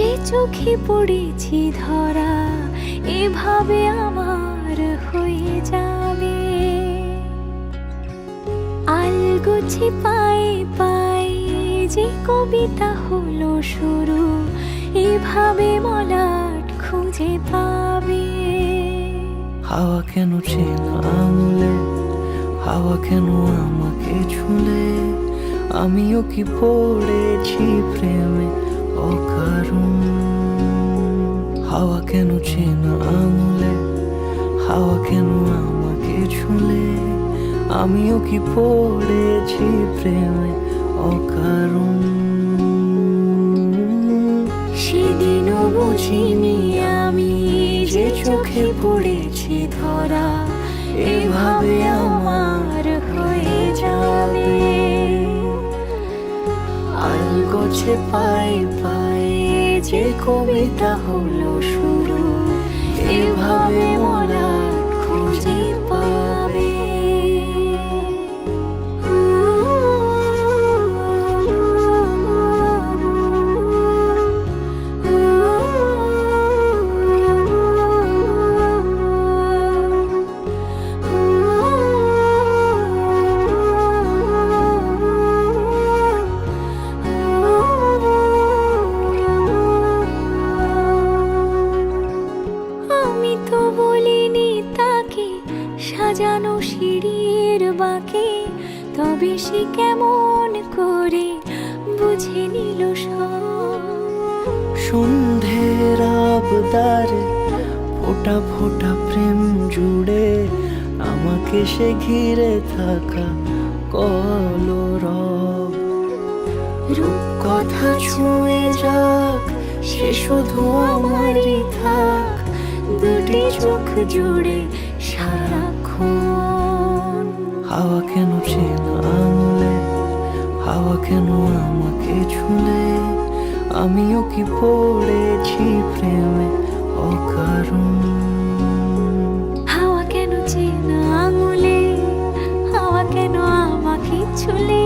যে চোখে পড়েছি ধরা এভাবে আমার হয়ে যাবে। আলগোছে পায়ে পায়ে যে কবিতা হলো শুরু, এভাবে মলাট খুঁজে পাবে। হাওয়া কেন চেনা আঙুলে, হাওয়া কেন আমাকে ছুলে, আমিও কি পড়েছি প্রেমে অকারণ। হাওয়া কেন চেনা আঙুলে, হাওয়া কেন আমাকে ছুলে, আমিও কি পড়েছি প্রেমে অকারণ। সেদিনও বুঝিনি আমি যে চোখে পড়েছি ধরা এভাবে আমার হয়ে যাবে। আলগোছে পায়ে পায়ে যে কবিতা হলো শুরু, এভাবে মলাট খুঁজে পাবে। আমি তো বলিনি তাকে সাজানো সিঁড়ির বাঁকে, তবে সে কেমন করে বুঝে নিল সব। সন্ধ্যের আবদারে ফোটা ফোটা প্রেম জুড়ে, আমাকে সে ঘিরে থাকা কলরব। রূপকথা ছুঁয়ে যাক সে শুধু আমারই থাক, দুটি চোখ জুড়ে সারাক্ষণ। হাওয়া কেন চেনা আঙুলে, হাওয়া কেন আমাকে ছুলে, আমিও কি পড়েছি প্রেমে অকারণ। হাওয়া কেন চেনা আঙুলে, হাওয়া কেন আমাকে ছুলে,